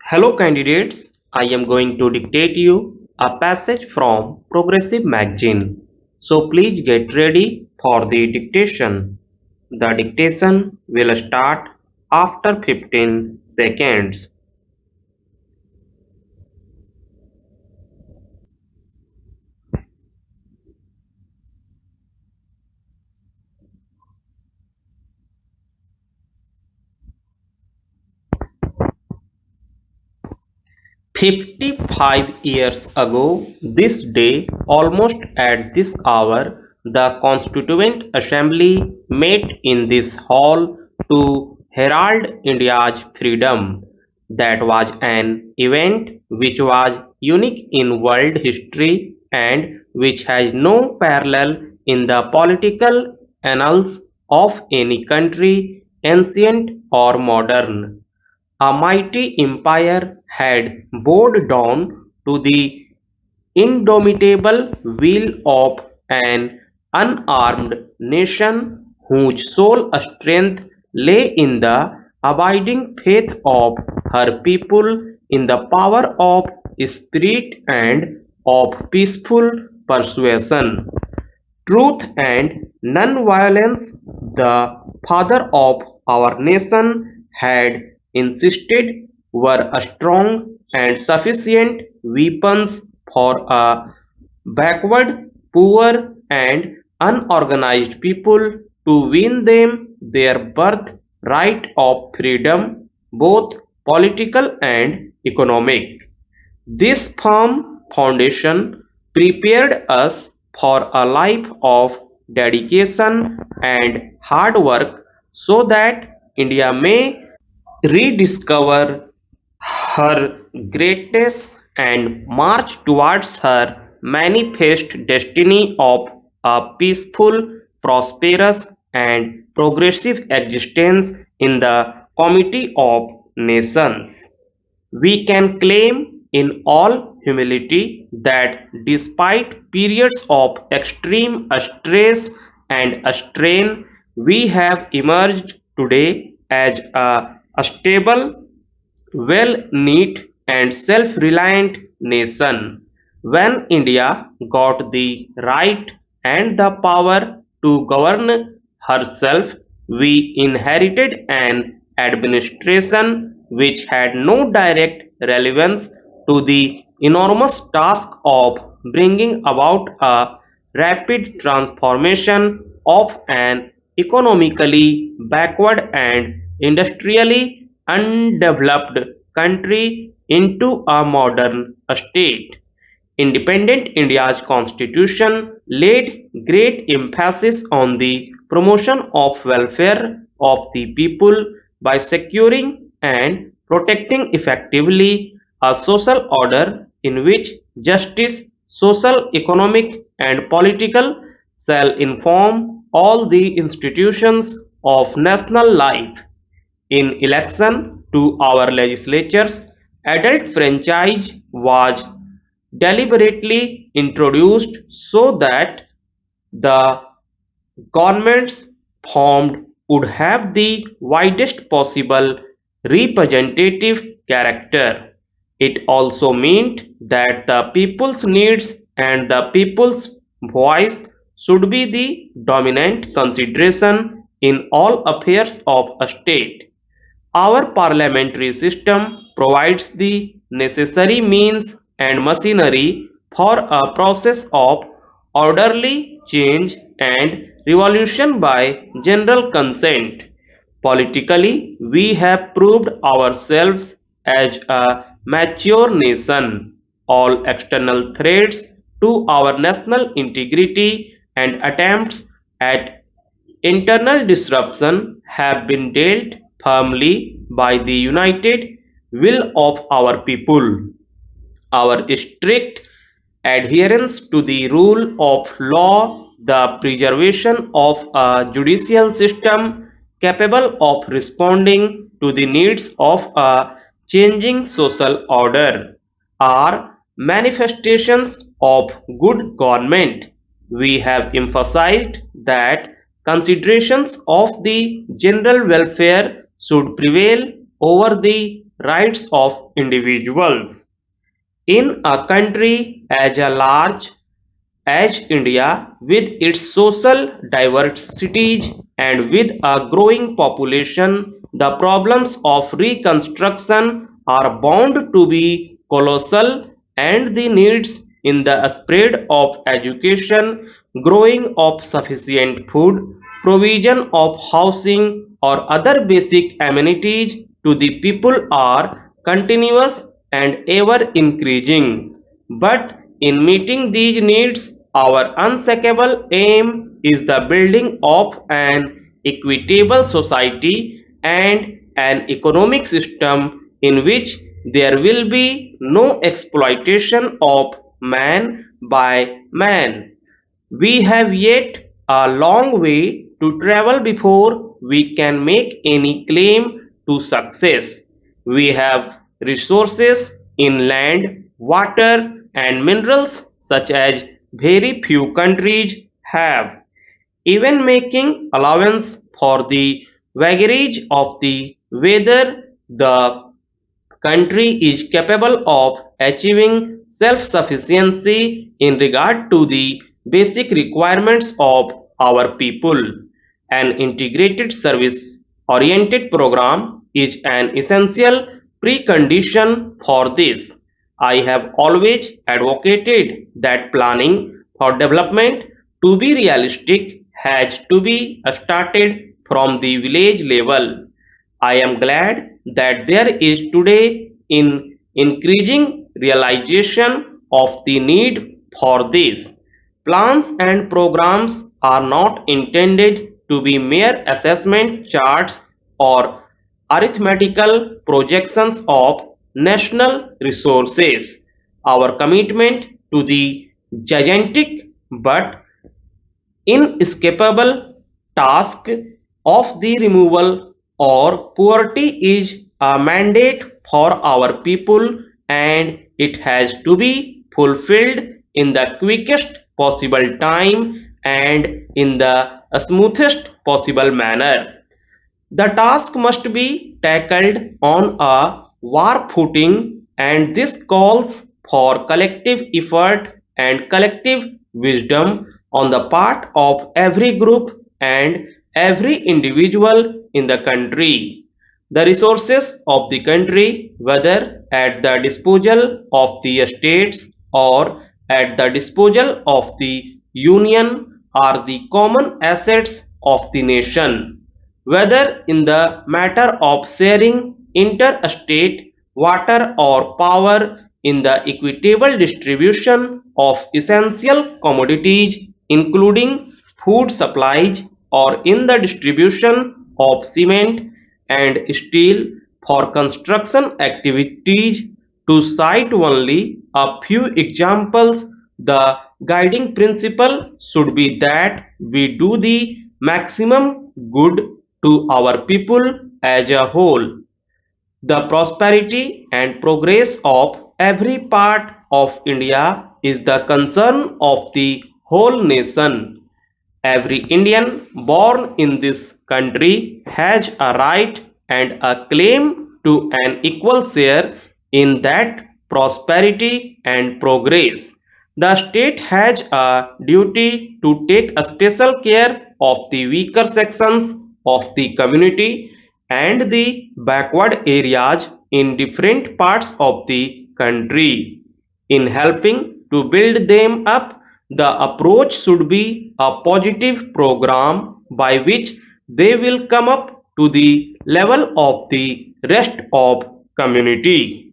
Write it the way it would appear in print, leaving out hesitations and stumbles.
Hello candidates, I am going to dictate you a passage from Progressive magazine. So please get ready for the dictation. The dictation will start after 15 seconds. 55 years ago, this day, almost at this hour, the Constituent Assembly met in this hall to herald India's freedom. That was an event which was unique in world history and which has no parallel in the political annals of any country, ancient or modern. A mighty empire had bowed down to the indomitable will of an unarmed nation whose sole strength lay in the abiding faith of her people, in the power of spirit and of peaceful persuasion. Truth and non-violence, the father of our nation had insisted, were strong and sufficient weapons for a backward, poor, and unorganized people to win them their birthright of freedom, both political and economic. This firm foundation prepared us for a life of dedication and hard work so that India may rediscover her greatness and march towards her manifest destiny of a peaceful, prosperous, and progressive existence in the Committee of Nations. We can claim in all humility that despite periods of extreme stress and strain, we have emerged today as a stable, well-knit and self-reliant nation. When India got the right and the power to govern herself, we inherited an administration which had no direct relevance to the enormous task of bringing about a rapid transformation of an economically backward and industrially undeveloped country into a modern state. Independent India's constitution laid great emphasis on the promotion of welfare of the people by securing and protecting effectively a social order in which justice, social, economic, and political shall inform all the institutions of national life. In election to our legislatures, adult franchise was deliberately introduced so that the governments formed would have the widest possible representative character. It also meant that the people's needs and the people's voice should be the dominant consideration in all affairs of a state. Our parliamentary system provides the necessary means and machinery for a process of orderly change and revolution by general consent. Politically, we have proved ourselves as a mature nation. All external threats to our national integrity and attempts at internal disruption have been dealt firmly by the united will of our people. Our strict adherence to the rule of law, the preservation of a judicial system capable of responding to the needs of a changing social order are manifestations of good government. We have emphasized that considerations of the general welfare should prevail over the rights of individuals. In a country as large as India, with its social diversities and with a growing population, the problems of reconstruction are bound to be colossal, and the needs in the spread of education, growing of sufficient food, provision of housing or other basic amenities to the people are continuous and ever increasing. But in meeting these needs, our unshakable aim is the building of an equitable society and an economic system in which there will be no exploitation of man by man. We have yet a long way to travel before we can make any claim to success. We have resources in land, water, and minerals such as very few countries have. Even making allowance for the vagaries of the weather, the country is capable of achieving self-sufficiency in regard to the basic requirements of our people. An integrated service-oriented program is an essential precondition for this. I have always advocated that planning for development to be realistic has to be started from the village level. I am glad that there is today in increasing realization of the need for this. Plans and programs are not intended to be mere assessment charts or arithmetical projections of national resources. Our commitment to the gigantic but inescapable task of the removal or poverty is a mandate for our people, and it has to be fulfilled in the quickest possible time and in the smoothest possible manner. The task must be tackled on a war footing, and this calls for collective effort and collective wisdom on the part of every group and every individual in the country. The resources of the country, whether at the disposal of the states or at the disposal of the union, are the common assets of the nation. Whether in the matter of sharing interstate water or power, in the equitable distribution of essential commodities including food supplies, or in the distribution of cement and steel for construction activities, to cite only a few examples, the guiding principle should be that we do the maximum good to our people as a whole. The prosperity and progress of every part of India is the concern of the whole nation. Every Indian born in this country has a right and a claim to an equal share in that prosperity and progress. The state has a duty to take a special care of the weaker sections of the community and the backward areas in different parts of the country. In helping to build them up, the approach should be a positive program by which they will come up to the level of the rest of community.